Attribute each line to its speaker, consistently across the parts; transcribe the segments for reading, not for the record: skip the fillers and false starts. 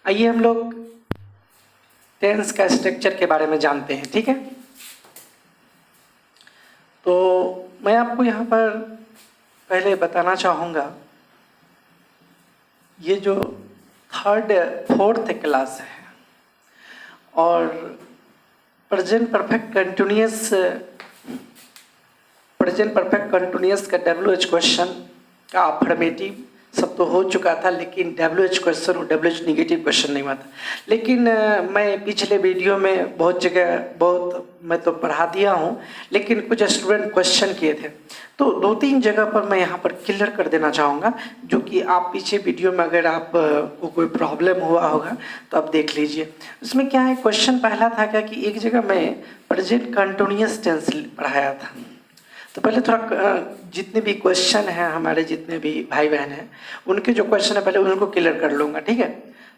Speaker 1: आइए हम लोग टेंस का स्ट्रक्चर के बारे में जानते हैं, ठीक है। तो मैं आपको यहाँ पर पहले बताना चाहूँगा, ये जो थर्ड फोर्थ क्लास है और प्रेजेंट परफेक्ट कंटिन्यूअस का WH क्वेश्चन का अफर्मेटिव सब तो हो चुका था, लेकिन WH क्वेश्चन और WH निगेटिव क्वेश्चन नहीं हुआ था। लेकिन मैं पिछले वीडियो में बहुत मैं तो पढ़ा दिया हूँ, लेकिन कुछ स्टूडेंट क्वेश्चन किए थे, तो 2-3 जगह पर मैं यहाँ पर क्लियर कर देना चाहूँगा, जो कि आप पीछे वीडियो में अगर आप को कोई प्रॉब्लम हुआ होगा तो आप देख लीजिए। उसमें क्या है, क्वेश्चन पहला था क्या कि एक जगह मैं प्रेजेंट कंटिन्यूअस टेंस पढ़ाया था। तो पहले थोड़ा जितने भी क्वेश्चन हैं, हमारे जितने भी भाई बहन हैं, उनके जो क्वेश्चन है पहले उनको क्लियर कर लूँगा, ठीक है।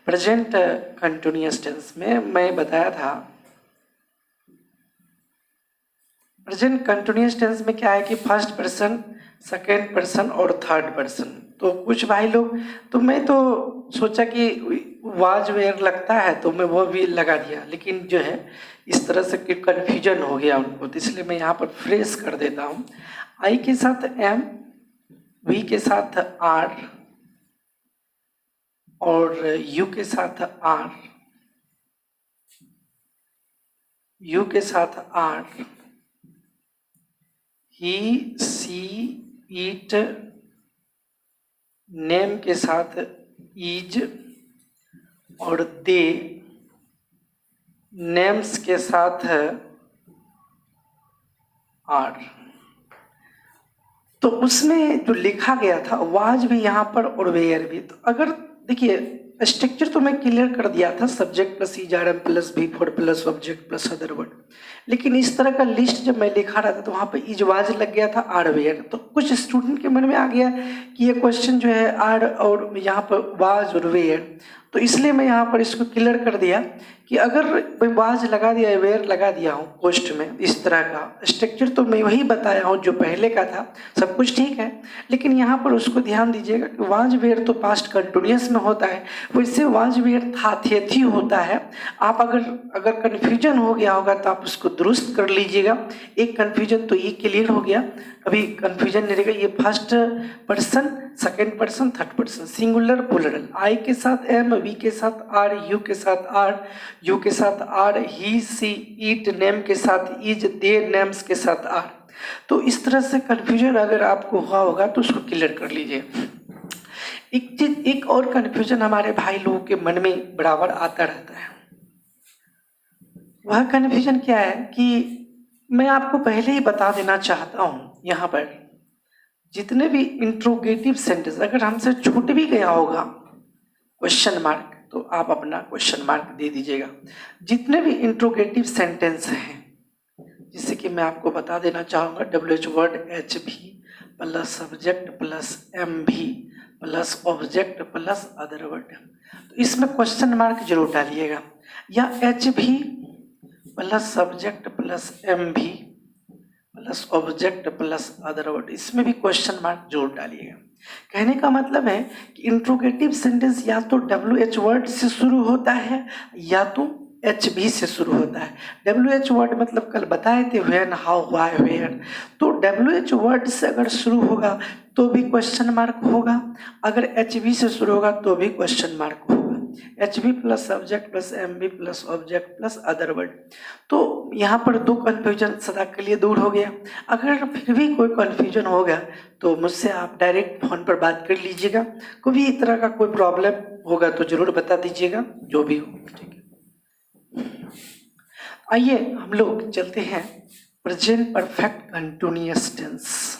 Speaker 1: प्रेजेंट कंटिन्यूअस टेंस में मैं बताया था, प्रेजेंट कंटिन्यूअस टेंस में क्या है कि फर्स्ट पर्सन, सेकेंड पर्सन और थर्ड पर्सन। तो कुछ भाई लोग, तो मैं तो सोचा कि वाज वेयर लगता है तो मैं वो भी लगा दिया, लेकिन जो है इस तरह से कि कन्फ्यूजन हो गया उनको, तो इसलिए मैं यहाँ पर फ्रेश कर देता हूँ। आई के साथ एम, वी के साथ आर और यू के साथ आर, यू के साथ are, he, she, it, name के साथ इज और दे, नेम्स के साथ आर। तो उसमें जो लिखा गया था वाज भी यहाँ पर और वेयर भी। तो अगर देखिए स्ट्रक्चर तो मैं क्लियर कर दिया था, subject plus ERM plus V4 plus object plus other word, लेकिन इस तरह का लिस्ट जब मैं लिखा रहा था तो वहाँ पर इज वाज लग गया था, आर वेयर। तो कुछ स्टूडेंट के मन में आ गया कि ये क्वेश्चन जो है आर और यहाँ पर वाज और वेयर, तो इसलिए मैं यहाँ पर इसको क्लियर कर दिया कि अगर मैं वाज लगा दिया, वेयर लगा दिया हूँ पोस्ट में, इस तरह का स्ट्रक्चर तो मैं वही बताया हूँ जो पहले का था, सब कुछ ठीक है। लेकिन यहाँ पर उसको ध्यान दीजिएगा कि वाज वेयर तो पास्ट कंटिन्यूअस में होता है, वैसे वाज वेयर था थे होता है। आप अगर कन्फ्यूजन हो गया होगा तो आप उसको दुरुस्त कर लीजिएगा। एक कन्फ्यूजन तो ये क्लियर हो गया, अभी कन्फ्यूजन नहीं रहेगा। ये first person, second person, third person, singular plural, I के साथ एम, वी के साथ आर, यू के साथ आर, यू के साथ are, he, she, it, name के साथ इज, दे, नेम्स के साथ आर। तो इस तरह से कन्फ्यूजन अगर आपको हुआ होगा तो उसको क्लियर कर लीजिए। एक और कन्फ्यूजन हमारे भाई लोगों के मन में बराबर आता रहता है। वह कन्फ्यूजन क्या है कि मैं आपको पहले ही बता देना चाहता हूं, यहाँ पर जितने भी इंट्रोगेटिव सेंटेंस अगर हमसे छूट भी गया होगा क्वेश्चन मार्क, तो आप अपना क्वेश्चन मार्क दे दीजिएगा। जितने भी इंट्रोगेटिव सेंटेंस हैं, जिससे कि मैं आपको बता देना चाहूँगा, WH word HV plus subject plus MV plus object plus other word, तो इसमें क्वेश्चन मार्क जरूर डालिएगा, या HV plus subject plus MV plus object plus other word, इसमें भी क्वेश्चन मार्क जरूर डालिएगा। कहने का मतलब है कि इंट्रोगेटिव सेंटेंस या तो WH वर्ड से शुरू होता है या तो HV से शुरू होता है। WH वर्ड मतलब कल बताए थे व्हेन, हाउ, व्हाई, वेयर, तो WH वर्ड से अगर शुरू होगा तो भी क्वेश्चन मार्क होगा, अगर HV से शुरू होगा तो भी क्वेश्चन मार्क होगा। HV plus subject plus MV plus object plus other word. तो यहाँ पर दो कन्फ्यूजन सदा के लिए दूर हो गया। अगर फिर भी कोई कन्फ्यूजन होगा तो मुझसे आप डायरेक्ट फोन पर बात कर लीजिएगा। कोई भी तरह का कोई प्रॉब्लम होगा तो जरूर बता दीजिएगा, जो भी हो, ठीक है। आइए हम लोग चलते हैं present perfect continuous tense.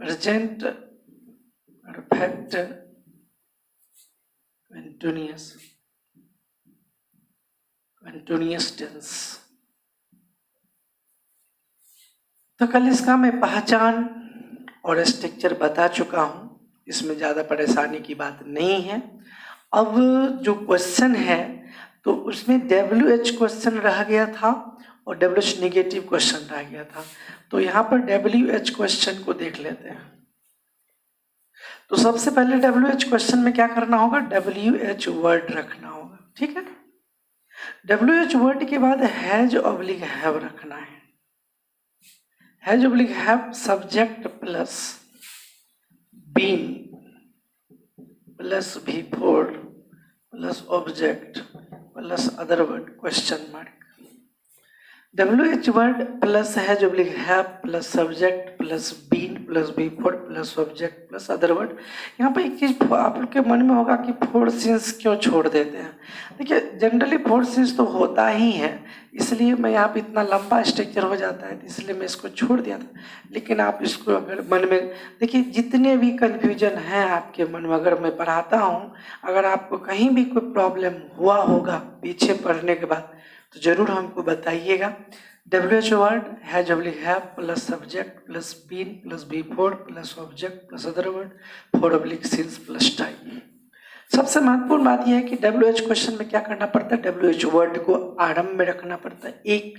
Speaker 1: Present perfect continuous tense. तो कल इसका मैं पहचान और स्ट्रक्चर बता चुका हूं, इसमें ज़्यादा परेशानी की बात नहीं है। अब जो क्वेश्चन है तो उसमें WH क्वेश्चन रह गया था और WH निगेटिव क्वेश्चन रह गया था, तो यहाँ पर WH क्वेश्चन को देख लेते हैं। तो सबसे पहले WH क्वेश्चन में क्या करना होगा, WH वर्ड रखना होगा, ठीक है। WH वर्ड के बाद हैज ऑब्लिक हैव रखना है। Has oblique have subject plus been plus V4 plus object plus other word question mark. WH word plus has oblique have plus subject plus been plus V4 plus object plus other word. यहाँ पर एक चीज आप लोग के मन में होगा कि फोर सिंस क्यों छोड़ देते हैं। देखिए जनरली फोर सिंस तो होता ही है, इसलिए मैं यहाँ पे इतना लंबा स्ट्रक्चर हो जाता है, इसलिए मैं इसको छोड़ दिया था। लेकिन आप इसको अगर मन में देखिए, जितने भी कन्फ्यूजन हैं आपके मन में अगर मैं पढ़ाता हूँ, अगर आपको कहीं भी कोई प्रॉब्लम हुआ होगा पीछे पढ़ने के बाद तो जरूर हमको बताइएगा। WH word has oblique have plus subject plus been plus V4 plus object plus other word for oblique since plus time. सबसे महत्वपूर्ण बात यह है कि WH क्वेश्चन में क्या करना पड़ता है, WH वर्ड को आरंभ में रखना पड़ता है एक,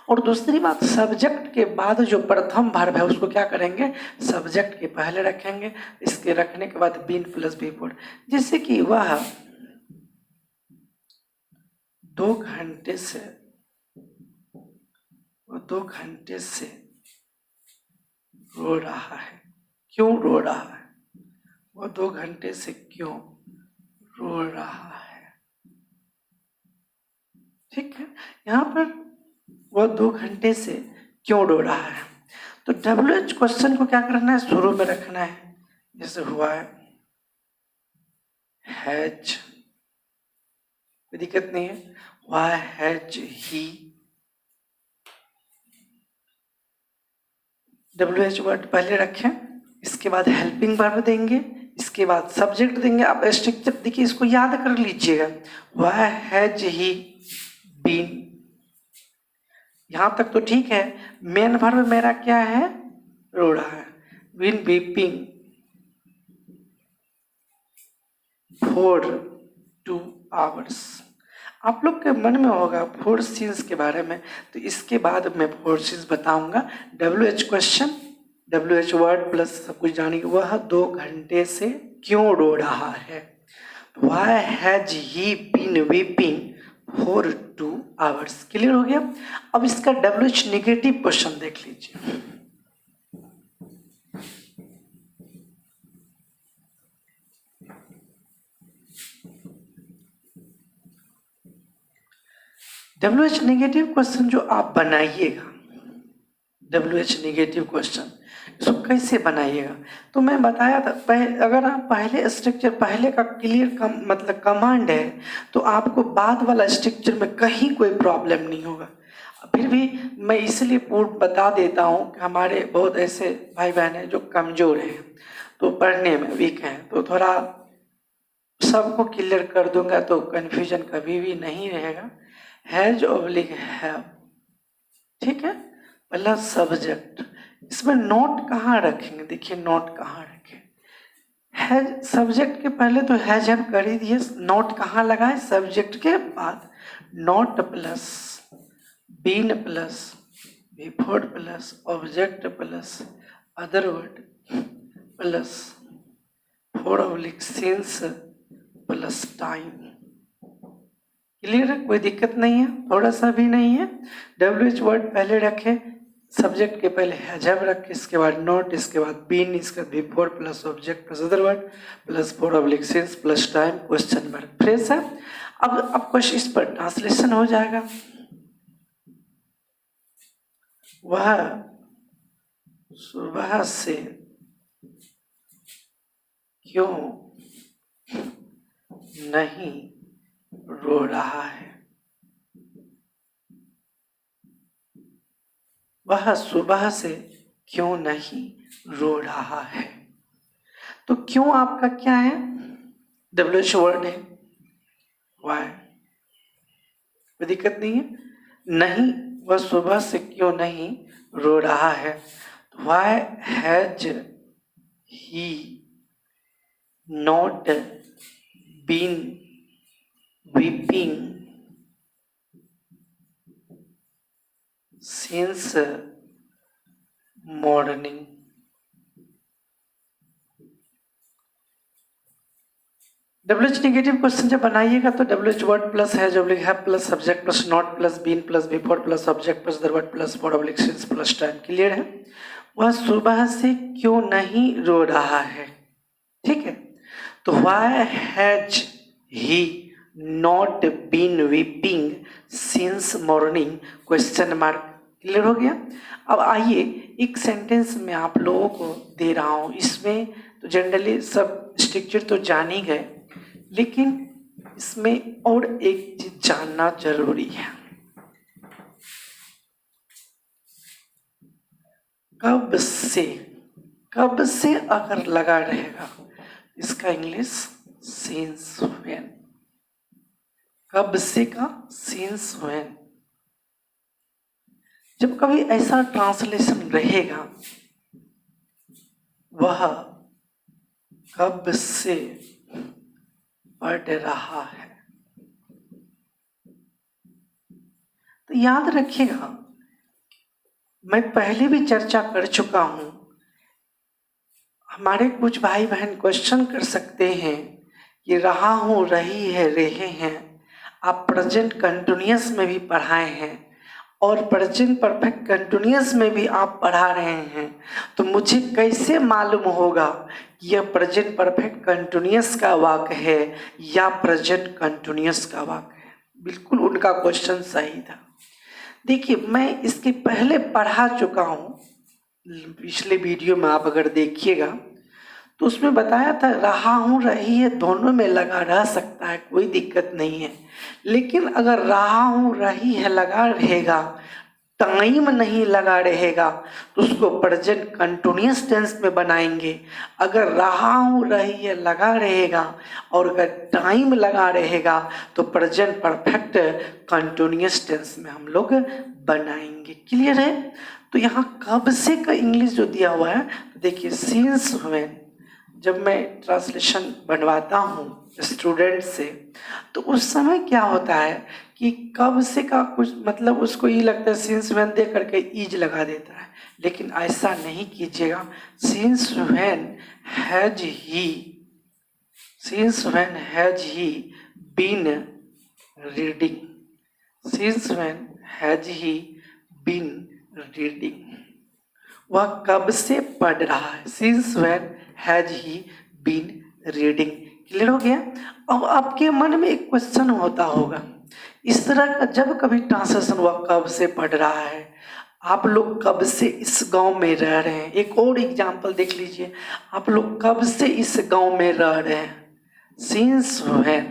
Speaker 1: और दूसरी बात सब्जेक्ट के बाद जो प्रथम वर्ब है उसको क्या करेंगे, सब्जेक्ट के पहले रखेंगे, इसके रखने के बाद बीन प्लस V4। जिससे कि वह 2 घंटे से रो रहा है। क्यों रो रहा है, वो 2 घंटे से क्यों रो रहा है, ठीक है। यहाँ पर वो 2 घंटे से क्यों रो रहा है, तो WH क्वेश्चन को क्या करना है, शुरू में रखना है। जैसे हुआ है हैज, कोई दिक्कत नहीं है, why has he, WH word पहले रखें, इसके बाद हेल्पिंग वर्ब देंगे, इसके बाद सब्जेक्ट देंगे। आप स्ट्रक्चर देखिए, इसको याद कर लीजिएगा, why हैज ही बीन, यहां तक तो ठीक है। मेन वर्ब मेरा क्या है, रो रहा है, बीन वीपिंग फॉर 2 आवर्स। आप लोग के मन में होगा फोर सीन्स के बारे में, तो इसके बाद मैं फोर सीन्स बताऊंगा। WH question, WH word plus सब कुछ जानेंगे। वह 2 घंटे से क्यों रो रहा है, Why has he been weeping for 2 hours? Clear हो गया। अब इसका WH नेगेटिव क्वेश्चन देख लीजिए। WH नेगेटिव क्वेश्चन जो आप बनाइएगा, WH नेगेटिव क्वेश्चन इसको कैसे बनाइएगा, तो मैं बताया था अगर आप पहले स्ट्रक्चर पहले का क्लियर मतलब कमांड है तो आपको बाद वाला स्ट्रक्चर में कहीं कोई प्रॉब्लम नहीं होगा। फिर भी मैं इसलिए पूर्ण बता देता हूँ कि हमारे बहुत ऐसे भाई बहन हैं जो कमजोर हैं, तो पढ़ने में वीक हैं, तो थोड़ा सबको क्लियर कर दूंगा तो कन्फ्यूजन कभी भी नहीं रहेगा। हैज ऑब्लिक हैव, ठीक है, पहला सब्जेक्ट, इसमें नोट कहाँ रखेंगे, देखिए नोट कहाँ रखें, हैज सब्जेक्ट के पहले तो हैज हैव कर ही दिए, नोट कहाँ लगाए, सब्जेक्ट के बाद, not plus been plus V4 plus object plus other word plus for oblique since plus time. Clear है, कोई दिक्कत नहीं है, थोड़ा सा भी नहीं है। WH वर्ड पहले रखे, सब्जेक्ट के पहले हैज हैव रखे, इसके बाद नोट, इसके बाद बीन, इसके बाद V4 plus object plus other word plus for oblique since plus time question mark. Fresh है। अब क्वेश्चन इस पर ट्रांसलेशन हो जाएगा। वह सुबह से क्यों नहीं रो रहा है, वह सुबह से क्यों नहीं रो रहा है। तो क्यों आपका क्या है, WH वर्ड है, वाई, कोई दिक्कत नहीं है। नहीं, वह सुबह से क्यों नहीं रो रहा है, why has he not been weeping since morning. WH negative question जब बनाइएगा तो डब्ल्यूएच वर्ड प्लस है जो है plus subject plus not plus been plus before plus subject plus the word plus for oblique since plus time. Clear है? वह सुबह से क्यों नहीं रो रहा है? ठीक है, तो why has he not been weeping since morning question mark. Clear हो गया? अब आइए एक सेंटेंस में आप लोगों को दे रहा हूं, इसमें तो जनरली सब स्ट्रक्चर तो जान ही गए, लेकिन इसमें और एक चीज जानना जरूरी है। कब से अगर लगा रहेगा, इसका इंग्लिश सिंस व्हेन। कब से का सिंस व्हेन। जब कभी ऐसा ट्रांसलेशन रहेगा, वह कब से पढ़ रहा है, तो याद रखिएगा, मैं पहले भी चर्चा कर चुका हूं। हमारे कुछ भाई बहन क्वेश्चन कर सकते हैं कि रहा हूं, रही है, रहे हैं। आप प्रेजेंट कंटिन्यूअस में भी पढ़ाए हैं और प्रेजेंट परफेक्ट कंटिन्यूअस में भी आप पढ़ा रहे हैं, तो मुझे कैसे मालूम होगा कि यह प्रेजेंट परफेक्ट कंटिन्यूअस का वाक्य है या प्रेजेंट कंटिन्यूअस का वाक्य है? बिल्कुल उनका क्वेश्चन सही था। देखिए, मैं इसके पहले पढ़ा चुका हूं, पिछले वीडियो में आप अगर देखिएगा तो उसमें बताया था रहा हूं, रही है, दोनों में लगा रह सकता है, कोई दिक्कत नहीं है। लेकिन अगर रहा हूं, रही है लगा रहेगा, टाइम नहीं लगा रहेगा, तो उसको प्रेजेंट कंटिन्यूअस टेंस में बनाएंगे। अगर रहा हूं, रही है लगा रहेगा और अगर टाइम लगा रहेगा तो प्रेजेंट परफेक्ट कंटिन्यूअस टेंस में हम लोग बनाएंगे। क्लियर है? तो यहाँ कब से का इंग्लिश जो दिया हुआ है, तो देखिए सिंस व्हेन। जब मैं ट्रांसलेशन बनवाता हूँ स्टूडेंट से, तो उस समय क्या होता है कि कब से का कुछ मतलब उसको ये लगता है सिंस व्हेन दे करके इज लगा देता है, लेकिन ऐसा नहीं कीजिएगा। Since when has he been reading. Since when has he been reading. वह कब से पढ़ रहा है। Since when has he been reading. Clear हो गया? अब आपके मन में एक क्वेश्चन होता होगा इस तरह का, जब कभी ट्रांसलेशन हुआ कब से पढ़ रहा है, आप लोग कब से इस गांव में रह रहे हैं। एक और एग्जांपल देख लीजिए, आप लोग कब से इस गांव में रह रहे हैं। Since when.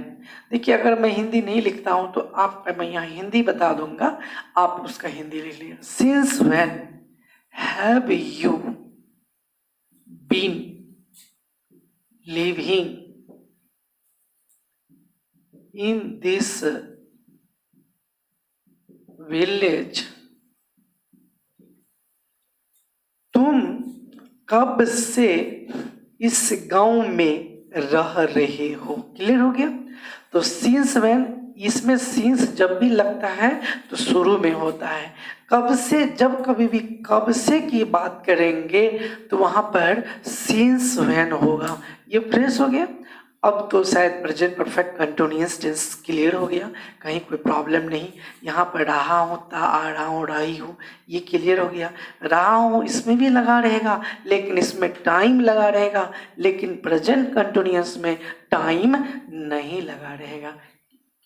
Speaker 1: देखिए, अगर मैं हिंदी नहीं लिखता हूं तो आप, मैं यहाँ हिंदी बता दूंगा, आप उसका हिंदी लिख लीजिए। Since when have you been living in this village। तुम कब से इस गांव में रह रहे हो। क्लियर हो गया? तो सिंस व्हेन, इसमें सिंस जब भी लगता है तो शुरू में होता है। कब से, जब कभी भी कब से की बात करेंगे तो वहां पर सिंस व्हेन होगा। ये फ्रेश हो गया? अब तो शायद present perfect continuous tense clear हो गया, कहीं कोई प्रॉब्लम नहीं। यहाँ पर रहा हूँ, आ रहा हूँ, रही हूँ, ये क्लियर हो गया। रहा हूँ इसमें भी लगा रहेगा, लेकिन इसमें टाइम लगा रहेगा, लेकिन प्रेजेंट कंटिन्यूअस में टाइम नहीं लगा रहेगा।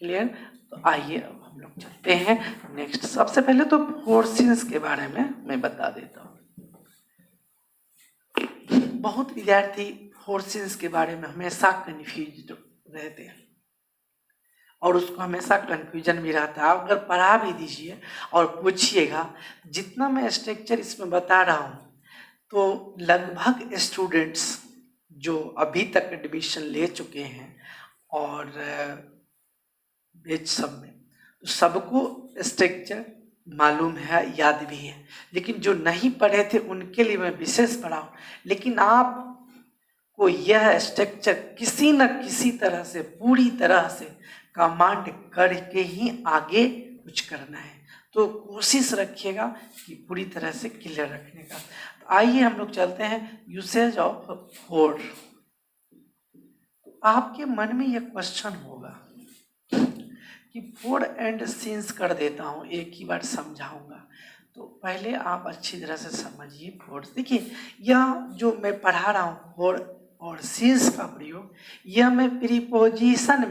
Speaker 1: क्लियर? तो आइए अब हम लोग चलते हैं नेक्स्ट। सबसे पहले तो फोर्सेस के बारे में मैं बता देता हूँ। बहुत विद्यार्थी फोर्सेस के बारे में हमेशा कंफ्यूज रहते हैं और उसको हमेशा कंफ्यूजन भी रहता है। अगर पढ़ा भी दीजिए और पूछिएगा, जितना मैं स्ट्रक्चर इसमें बता रहा हूँ, तो लगभग स्टूडेंट्स जो अभी तक एडमिशन ले चुके हैं और बेच सब में, तो सबको स्ट्रक्चर मालूम है, याद भी है। लेकिन जो नहीं पढ़े थे उनके लिए मैं विशेष पढ़ाऊँ, लेकिन आप को यह स्ट्रक्चर किसी न किसी तरह से, पूरी तरह से कमांड करके ही आगे कुछ करना है। तो कोशिश रखिएगा कि पूरी तरह से क्लियर रखने का। तो आइए हम लोग चलते हैं यूसेज ऑफ फोर। आपके मन में यह क्वेश्चन होगा कि फोर एंड सीन्स कर देता हूँ, एक ही बार समझाऊंगा। तो पहले आप अच्छी तरह से समझिए फोर। देखिए यह जो मैं पढ़ा रहा हूँ फोर और सीन्स का प्रयोग, यह मैं प्रीपोजिशन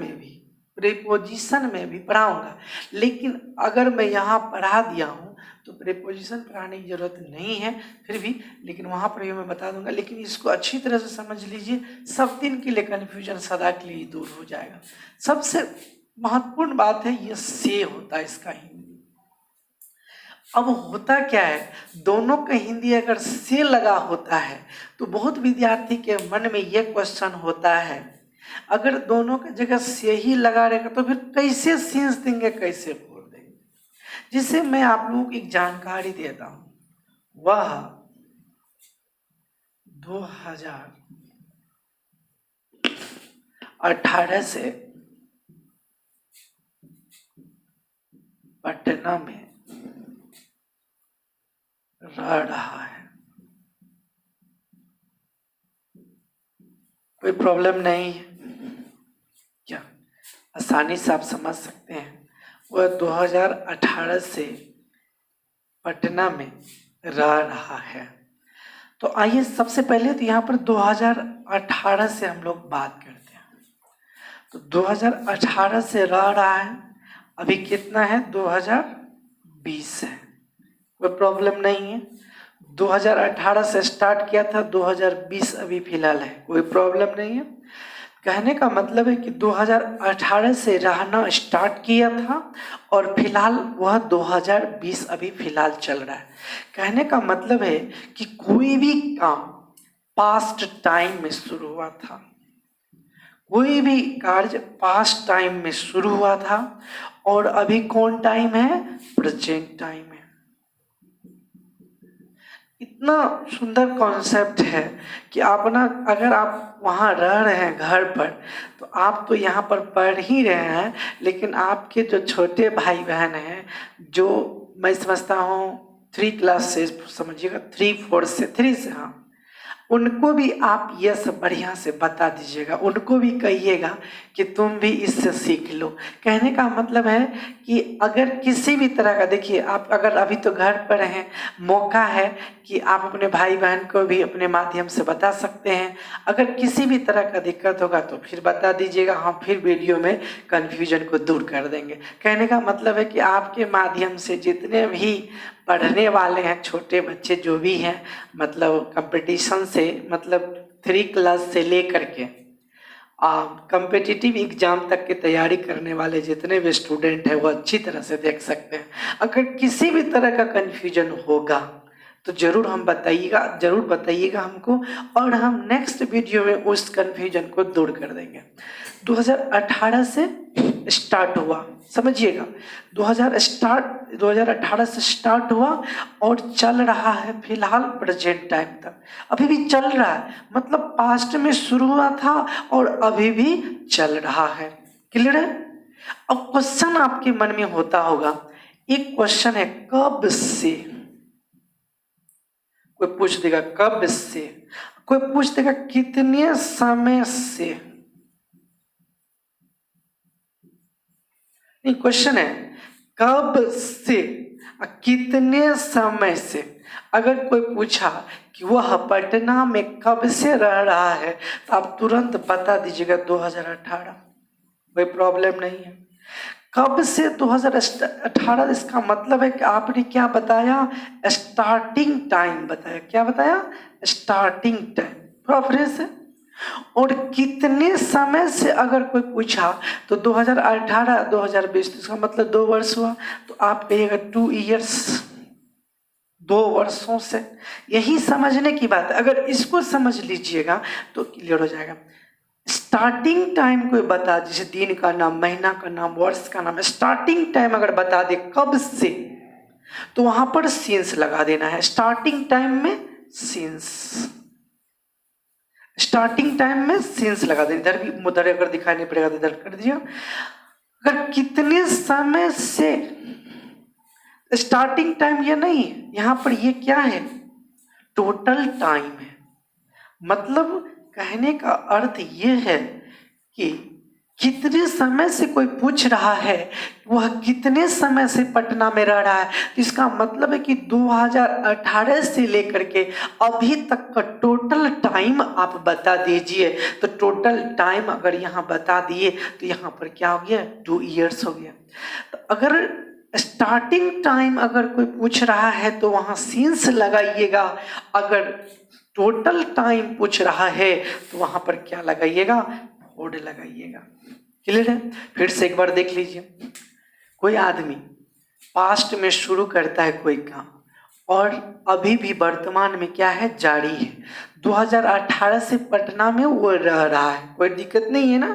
Speaker 1: में भी पढ़ाऊंगा। लेकिन अगर मैं यहाँ पढ़ा दिया हूँ तो प्रीपोजिशन पढ़ाने की जरूरत नहीं है फिर भी, लेकिन वहाँ पर मैं बता दूंगा। लेकिन इसको अच्छी तरह से समझ लीजिए, सब दिन के लिए कन्फ्यूजन सदा के लिए दूर हो जाएगा। सबसे महत्वपूर्ण बात है ये से होता है इसका हिंदी। अब होता क्या है, दोनों का हिंदी अगर से लगा होता है तो बहुत विद्यार्थी के मन में यह क्वेश्चन होता है, अगर दोनों की जगह से ही लगा रहेगा तो फिर कैसे सीन्स देंगे, कैसे फोड़ देंगे। जिसे मैं आप लोगों को एक जानकारी देता हूं, वह 2018 से पटना में रह रहा है। कोई प्रॉब्लम नहीं है क्या? आसानी से आप समझ सकते हैं। वह 2018 से पटना में रह रहा है। तो आइए सबसे पहले तो यहाँ पर 2018 से हम लोग बात करते हैं। तो 2018 से रह रहा है, अभी कितना है 2020 है, कोई प्रॉब्लम नहीं है। 2018 से स्टार्ट किया था, 2020 अभी फिलहाल है, कोई प्रॉब्लम नहीं है। कहने का मतलब है कि 2018 से रहना स्टार्ट किया था और फिलहाल वह 2020 अभी फिलहाल चल रहा है। कहने का मतलब है कि कोई भी काम पास्ट टाइम में शुरू हुआ था, कोई भी कार्य पास्ट टाइम में शुरू हुआ था और अभी कौन टाइम है, प्रेजेंट टाइम है। इतना सुंदर कॉन्सेप्ट है कि आप ना, अगर आप वहाँ रह रहे हैं घर पर, तो आप तो यहाँ पर पढ़ ही रहे हैं, लेकिन आपके जो छोटे भाई बहन हैं, जो मैं समझता हूँ 3 क्लास से, समझिएगा 3 से, हाँ, उनको भी आप ये सब बढ़िया से बता दीजिएगा, उनको भी कहिएगा कि तुम भी इससे सीख लो। कहने का मतलब है कि अगर किसी भी तरह का, देखिए आप अगर अभी तो घर पर हैं, मौका है कि आप अपने भाई बहन को भी अपने माध्यम से बता सकते हैं। अगर किसी भी तरह का दिक्कत होगा तो फिर बता दीजिएगा, हम फिर वीडियो में कन्फ्यूजन को दूर कर देंगे। कहने का मतलब है कि आपके माध्यम से जितने भी पढ़ने वाले हैं, छोटे बच्चे जो भी हैं, मतलब कंपटीशन से, मतलब 3 क्लास से लेकर के कम्पिटिटिव एग्जाम तक की तैयारी करने वाले जितने भी स्टूडेंट हैं वो अच्छी तरह से देख सकते हैं। अगर किसी भी तरह का कन्फ्यूजन होगा तो जरूर बताइएगा हमको, और हम नेक्स्ट वीडियो में उस कन्फ्यूजन को दूर कर देंगे। 2018 से स्टार्ट हुआ, समझिएगा, 2018 से स्टार्ट हुआ और चल रहा है फिलहाल प्रेजेंट टाइम तक, अभी भी चल रहा है, मतलब पास्ट में शुरू हुआ था और अभी भी चल रहा है। क्लियर है? अब क्वेश्चन आपके मन में होता होगा, एक क्वेश्चन है कब से, कोई पूछ देगा कब से, कोई पूछ देगा कितने समय से। क्वेश्चन है कब से, कितने समय से। अगर कोई पूछा कि वह पटना में कब से रह रहा है तो आप तुरंत बता दीजिएगा 2018, कोई प्रॉब्लम नहीं है। कब से 2018, इसका मतलब है कि आपने क्या बताया, स्टार्टिंग टाइम बताया। क्या बताया? Starting time. प्रोग्रेस है। और कितने समय से अगर कोई पूछा तो 2018 2020, इसका मतलब 2 वर्ष हुआ, तो आप कहिएगा 2 ईयर्स, 2 वर्षों से। यही समझने की बात है। अगर इसको समझ लीजिएगा तो क्लियर हो जाएगा। स्टार्टिंग टाइम कोई बता, जैसे दिन का नाम, महीना का नाम, वर्ष का नाम, स्टार्टिंग टाइम अगर बता दे कब से, तो वहां पर सीन्स लगा देना है। स्टार्टिंग टाइम में सीन्स, स्टार्टिंग टाइम में सीन्स लगा देना। इधर भी, उधर अगर दिखाई नहीं पड़ेगा तो इधर कर दीजिए। अगर कितने समय से, स्टार्टिंग टाइम ये नहीं, यहां पर ये क्या है, टोटल टाइम है। मतलब कहने का अर्थ ये है कि कितने समय से कोई पूछ रहा है वह कितने समय से पटना में रह रहा है, तो इसका मतलब है कि 2018 से लेकर के अभी तक का टोटल टाइम आप बता दीजिए। तो टोटल टाइम अगर यहाँ बता दिए तो यहाँ पर क्या हो गया, 2 ईयर्स हो गया। तो अगर स्टार्टिंग टाइम अगर कोई पूछ रहा है तो वहाँ सिंस लगाइएगा, अगर टोटल टाइम पूछ रहा है तो वहाँ पर क्या लगाइएगा, फोर्ड लगाइएगा। क्लियर है? फिर से एक बार देख लीजिए, कोई आदमी पास्ट में शुरू करता है कोई काम और अभी भी वर्तमान में क्या है, जारी है। 2018 से पटना में वो रह रहा है, कोई दिक्कत नहीं है ना,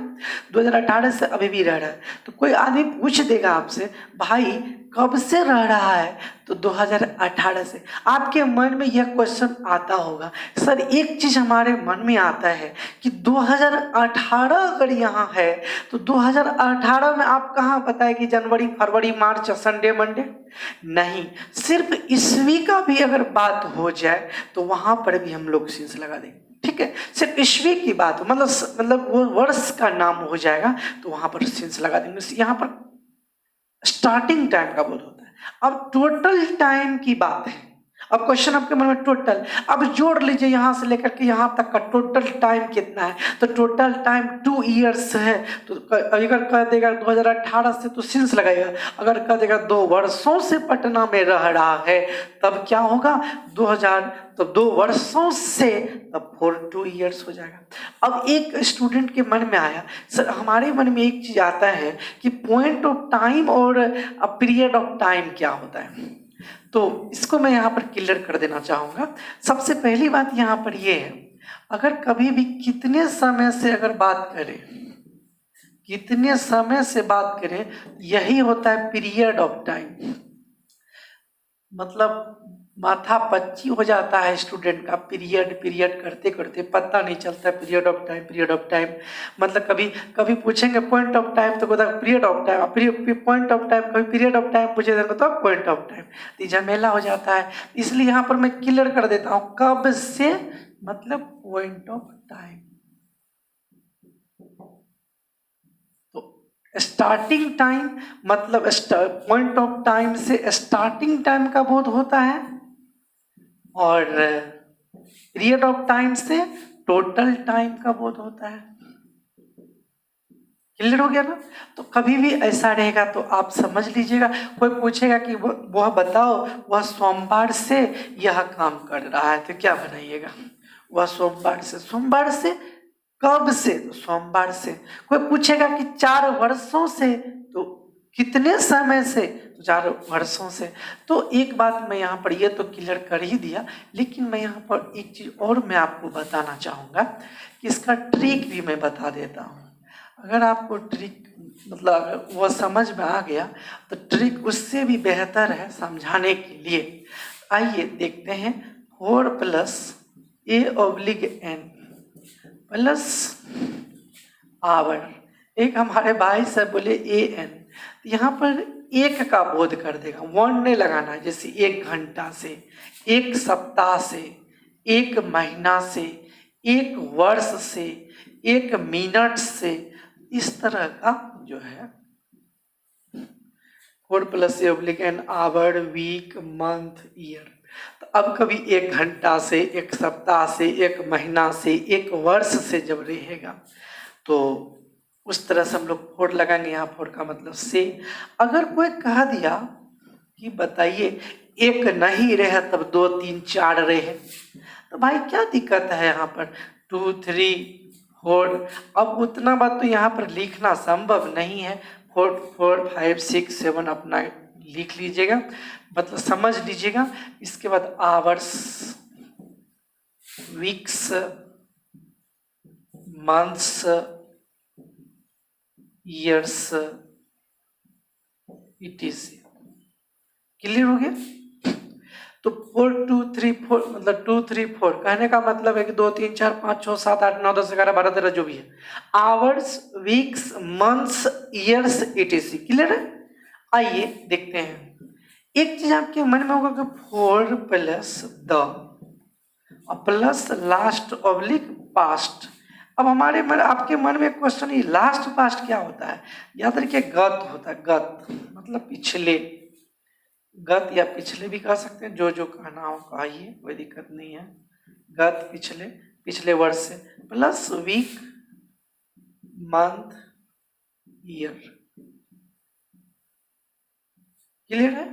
Speaker 1: 2018 से अभी भी रह रहा है। तो कोई आदमी पूछ देगा आपसे, भाई कब से रह रहा है, तो 2018 से। आपके मन में यह क्वेश्चन आता होगा, सर एक चीज हमारे मन में आता है कि 2018 अगर यहाँ है तो 2018 में आप कहाँ बताए कि जनवरी फरवरी मार्च संडे मंडे, नहीं, सिर्फ ईस्वी का भी अगर बात हो जाए तो वहां पर भी हम लोग सिंस लगा देंगे। ठीक है, सिर्फ ईस्वी की बात हो, मतलब वो वर्ष का नाम हो जाएगा तो वहां पर सिंस लगा देंगे। यहाँ पर स्टार्टिंग टाइम का बोध होता है। अब टोटल टाइम की बात है, अब क्वेश्चन आपके मन में टोटल, अब जोड़ लीजिए यहाँ से लेकर के यहाँ तक का टोटल टाइम कितना है, तो टोटल टाइम 2 ईयर्स है। तो अगर कह देगा 2018 से तो सिंस लगाएगा, अगर कह देगा 2 वर्षों से पटना में रह रहा है तब क्या होगा, 2000, तो 2 वर्षों से तब 2 ईयर्स हो जाएगा। अब एक स्टूडेंट के मन में आया, सर हमारे मन में एक चीज आता है कि पॉइंट ऑफ टाइम और पीरियड ऑफ टाइम क्या होता है, तो इसको मैं यहाँ पर क्लियर कर देना चाहूँगा। सबसे पहली बात यहाँ पर ये है, अगर कभी भी कितने समय से अगर बात करें, कितने समय से बात करें, यही होता है पीरियड ऑफ टाइम। मतलब माथा पच्ची हो जाता है स्टूडेंट का, पीरियड पीरियड करते करते पता नहीं चलता है period of time, period of time. मतलब कभी कभी पूछेंगे पॉइंट ऑफ टाइम तो कहता period of time, point of time, कभी पीरियड ऑफ टाइम पूछे तो पॉइंट ऑफ टाइम, तो झमेला हो जाता है। इसलिए यहाँ पर मैं क्लियर कर देता हूँ, कब से मतलब point of time. Starting time मतलब पॉइंट ऑफ टाइम से स्टार्टिंग टाइम का बोध होता है, और पीरियड ऑफ टाइम से टोटल टाइम का बोध होता है। क्लियर हो गया ना? तो कभी भी ऐसा रहेगा तो आप समझ लीजिएगा, कोई पूछेगा कि वह बताओ वह सोमवार से यह काम कर रहा है, तो क्या बनाइएगा, वह सोमवार से, सोमवार से कब से, तो सोमवार से। कोई पूछेगा कि 4 वर्षों से, तो कितने समय से, तो 4 वर्षों से। तो एक बात मैं यहाँ पर ये तो क्लियर कर ही दिया, लेकिन मैं यहाँ पर एक चीज और मैं आपको बताना चाहूँगा कि इसका ट्रिक भी मैं बता देता हूँ। अगर आपको ट्रिक मतलब अगर वह समझ में आ गया तो ट्रिक उससे भी बेहतर है समझाने के लिए। आइए देखते हैं, 4 + a/n प्लस आवर, एक हमारे भाई साहब बोले an, यहाँ पर एक का बोध कर देगा, 1 नहीं लगाना है। जैसे 1 घंटा से, 1 सप्ताह से, 1 महीना से, 1 वर्ष से, 1 मिनट से, इस तरह का जो है 4 + a/n our, week, month, year. तो अब कभी 1 घंटा से, 1 सप्ताह से, 1 महीना से, 1 वर्ष से जब रहेगा तो उस तरह से हम लोग 4 लगाएंगे। यहाँ 4 का मतलब से। अगर कोई कह दिया कि बताइए 1 नहीं रहे तब 2 3 4 रहे, तो भाई क्या दिक्कत है यहाँ पर, 2 3 4। अब उतना बात तो यहाँ पर लिखना संभव नहीं है, 4 4 5 6 7 अपना लिख लीजिएगा, मतलब समझ लीजिएगा। इसके बाद hours, weeks, months, years, etc। Clear हो गया? तो 4 2 3 4 मतलब 2 3 4 कहने का मतलब है कि 2 3 4 5 6 7 8 9 10 11 12 13 जो भी है, hours, weeks, months, years, etc। Clear है? आइए देखते हैं। एक चीज आपके मन में होगा कि 4 + the plus last oblique past, अब हमारे मन, आपके मन में क्वेश्चन, ये लास्ट पास्ट क्या होता है? याद रखिए गत होता है, गत मतलब पिछले, गत या पिछले भी कह सकते हैं, जो जो कहना हो कहिए, कोई दिक्कत नहीं है। गत पिछले, पिछले वर्ष से plus week, month, year. Clear है?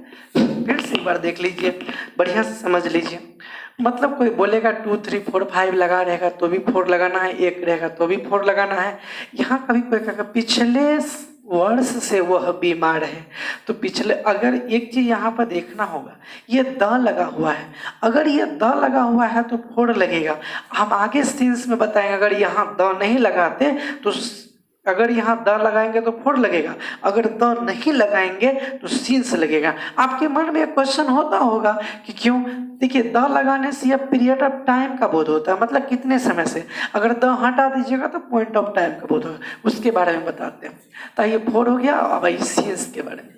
Speaker 1: फिर से एक बार देख लीजिए, बढ़िया से समझ लीजिए। मतलब कोई बोलेगा 2 3 4 5 लगा रहेगा तो भी 4 लगाना है, 1 रहेगा तो भी 4 लगाना है। यहाँ कभी कोई कहेगा पिछले वर्ष से वह बीमार है, तो पिछले, अगर एक चीज यहाँ पर देखना होगा, ये द लगा हुआ है, अगर ये द लगा हुआ है तो 4 लगेगा। हम आगे सीन्स में बताएंगे, अगर यहाँ द नहीं लगाते तो, अगर यहाँ द लगाएंगे तो 4 लगेगा, अगर द नहीं लगाएंगे तो सीन्स लगेगा। आपके मन में एक क्वेश्चन होता होगा कि क्यों? देखिए, द लगाने से यह पीरियड ऑफ टाइम का बोध होता है, मतलब कितने समय से। अगर द हटा दीजिएगा तो पॉइंट ऑफ टाइम का बोध होगा, उसके बारे में बताते हैं। तो ये 4 हो गया। अब आइए सीन्स के बारे में।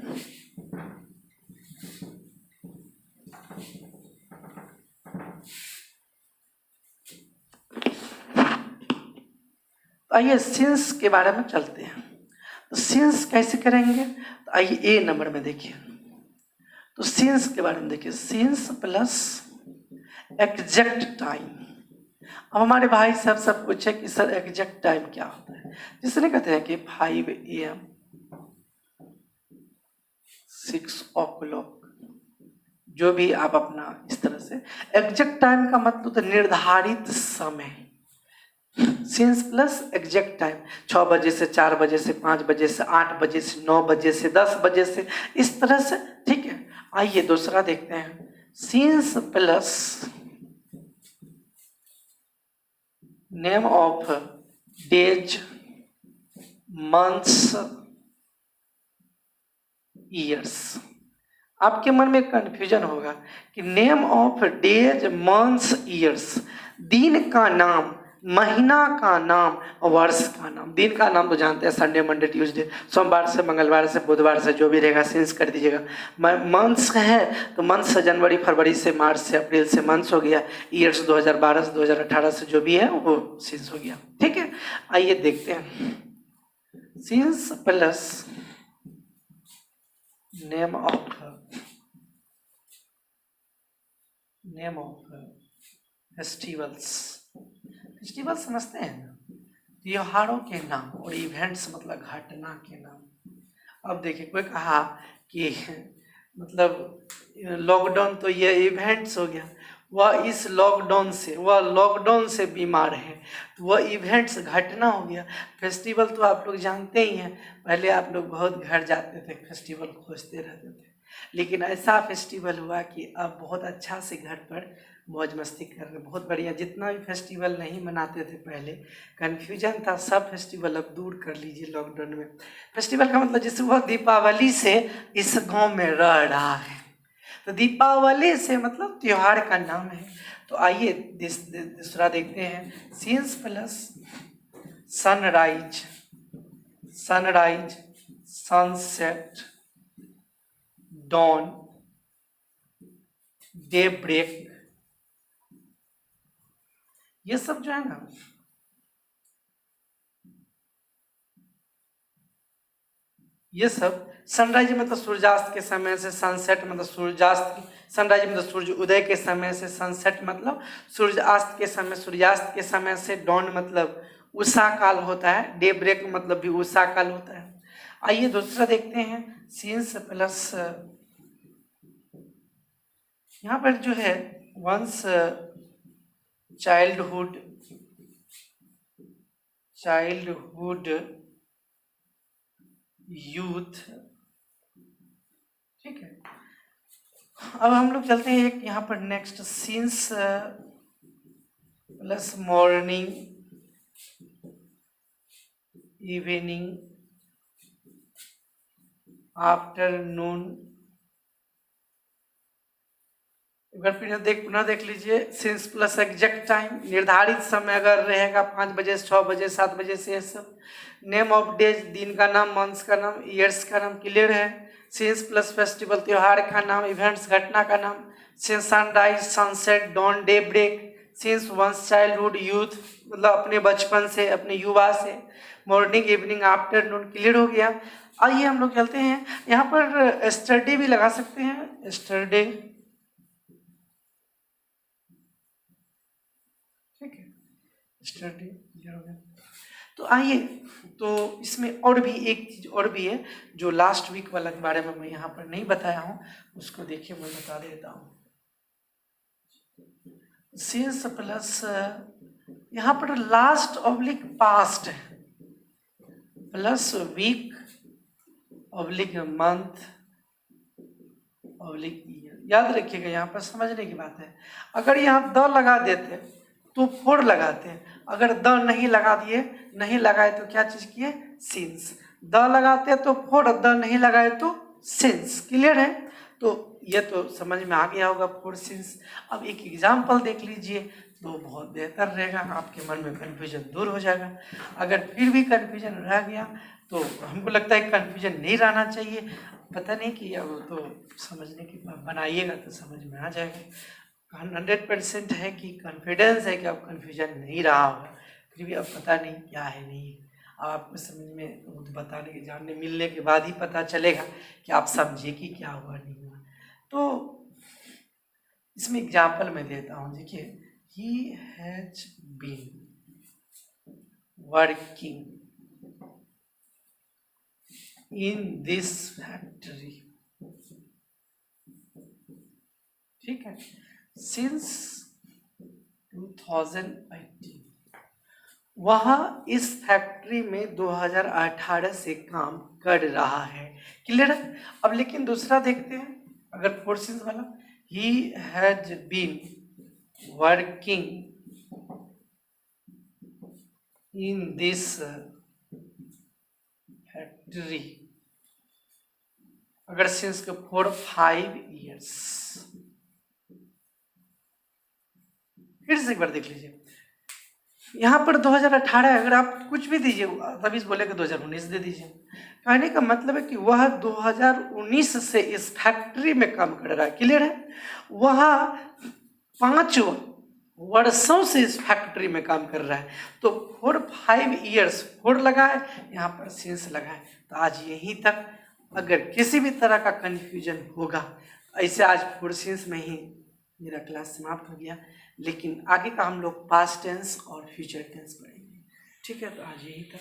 Speaker 1: आइए सिंस के बारे में चलते हैं। तो सिंस कैसे करेंगे? तो आइए ए नंबर में देखिए, तो सिंस के बारे में देखिए, सिंस प्लस एग्जैक्ट टाइम। अब हमारे भाई साहब सब पूछे कि सर एग्जैक्ट टाइम क्या होता है? जिसने कहते हैं कि 5 AM, 6 o'clock, जो भी आप अपना इस तरह से। एग्जैक्ट टाइम का मतलब तो निर्धारित समय। सिंस प्लस एग्जैक्ट टाइम, 6 बजे से 4 बजे से 5 बजे से 8 बजे से 9 बजे से 10 बजे से, इस तरह से। ठीक है, आइए दूसरा देखते हैं, since plus name of days, months, years. आपके मन में कंफ्यूजन होगा कि name of days, months, years, दिन का नाम, महीना का नाम और वर्ष का नाम। दिन का नाम तो जानते हैं, संडे, मंडे, ट्यूसडे, सोमवार से मंगलवार से बुधवार से, जो भी रहेगा सिंस कर दीजिएगा। मंथ्स है तो मंथ से जनवरी, फरवरी से, मार्च से, अप्रैल से मंथ्स हो गया। ईयर्स 2012 से 2018 से जो भी है वो सिंस हो गया। ठीक है, आइए देखते हैं, since plus name of festivals. Festival समझते हैं ना, त्योहारों के नाम, और इवेंट्स मतलब घटना के नाम। अब देखिए, कोई कहा कि मतलब लॉकडाउन तो ये इवेंट्स हो गया, वह इस लॉकडाउन से बीमार है, तो वह इवेंट्स घटना हो गया। फेस्टिवल तो आप लोग जानते ही हैं, पहले आप लोग बहुत घर जाते थे, फेस्टिवल खोजते रहते थे, लेकिन ऐसा फेस्टिवल हुआ कि अब बहुत अच्छा से घर पर मौज मस्ती कर रहे, बहुत बढ़िया। जितना भी फेस्टिवल नहीं मनाते थे पहले, कन्फ्यूजन था, सब फेस्टिवल अब दूर कर लीजिए लॉकडाउन में। फेस्टिवल का मतलब जैसे वह दीपावली से इस गांव में रह रहा है, तो दीपावली से मतलब त्योहार का नाम है। तो आइए दूसरा देखते हैं, since plus sunrise, sunset, dawn, daybreak, ये सब जो है ना, ये सब सनराइज मतलब सूर्यास्त के समय से, सनसेट मतलब सूर्यास्त, सनराइज मतलब सूर्य उदय के समय से, सनसेट मतलब सूर्यास्त के समय, सूर्यास्त के समय से, डॉन मतलब उषा काल होता है, डे ब्रेक मतलब भी उषा काल होता है। आइए दूसरा देखते हैं, सिंस प्लस, यहाँ पर जो है वंस चाइल्डहुड, यूथ। ठीक है, अब हम लोग चलते हैं एक यहाँ पर next, since plus morning, evening, afternoon. एक बार पुनः देख लीजिए, सिंस प्लस एग्जैक्ट टाइम, निर्धारित समय अगर रहेगा 5 बजे से 6 बजे 7 बजे से, ये सब। नेम ऑफ डेज, दिन का नाम, मंथ्स का नाम, ईयर्स का नाम। क्लियर है? सिंस प्लस फेस्टिवल, त्योहार का नाम, इवेंट्स घटना का नाम। Since sunrise, sunset, dawn, daybreak, since one's childhood youth, मतलब अपने बचपन से, अपने युवा से, मॉर्निंग इवनिंग आफ्टरनून क्लियर हो गया। आइए हम लोग चलते हैं, यहाँ पर स्टडी भी लगा सकते हैं, स्टडी, ठीक है, स्टडी क्लियर हो गया। तो आइए, तो इसमें और भी एक चीज और भी है जो लास्ट वीक वाला के बारे में मैं यहाँ पर नहीं बताया हूँ, उसको देखिए मैं बता देता हूँ। सिंस प्लस यहाँ पर लास्ट ऑब्लिक पास्ट है, plus week oblique month oblique year. याद रखिएगा, यहाँ पर समझने की बात है। अगर यहाँ द लगा देते तो फोर लगाते हैं, अगर द नहीं लगा दिए, नहीं लगाए तो क्या चीज किए, सिंस। द लगाते तो फोर, द नहीं लगाए तो सिंस। क्लियर है? तो ये तो समझ में आ गया होगा, फोर सिंस। अब एक एग्जाम्पल देख लीजिए तो बहुत बेहतर रहेगा, आपके मन में कन्फ्यूजन दूर हो जाएगा। अगर फिर भी कन्फ्यूजन रह गया तो हमको लगता है कन्फ्यूजन नहीं रहना चाहिए, पता नहीं कि अब तो समझने की बनाइएगा तो समझ में आ जाएगा। 100% है कि कॉन्फिडेंस है कि अब कन्फ्यूजन नहीं रहा होगा, फिर भी अब पता नहीं क्या है नहीं है। आपको समझ में बताने के जानने मिलने के बाद ही पता चलेगा कि आप समझे कि क्या हुआ नहीं हुआ। तो इसमें एग्जाम्पल मैं देता हूँ, देखिए, he has been working in this factory, ठीक है, सिंस 2018। वह इस फैक्ट्री में 2018 से काम कर रहा है। क्लियर है? अब लेकिन दूसरा देखते हैं, अगर फोर्सेस वाला, he has been working in this factory, अगर सिंस के 4-5 ईयर्स। फिर से एक बार देख लीजिए, यहाँ पर 2018, अगर आप कुछ भी दीजिए तभी बोले कि 2019 दे दीजिए। कहने का मतलब है कि वह 2019 से इस फैक्ट्री में काम कर रहा है। क्लियर है? वह 5 वर्षों से इस फैक्ट्री में काम कर रहा है। तो 4-5 ईयर्स, 4 लगा है, यहाँ पर सिंस लगा है। तो आज यहीं तक, अगर किसी भी तरह का कंफ्यूजन होगा, ऐसे आज 4 सिंस में ही मेरा क्लास समाप्त हो गया। लेकिन आगे का हम लोग पास्ट टेंस और फ्यूचर टेंस पढ़ेंगे। ठीक है, तो आज यहीं तक।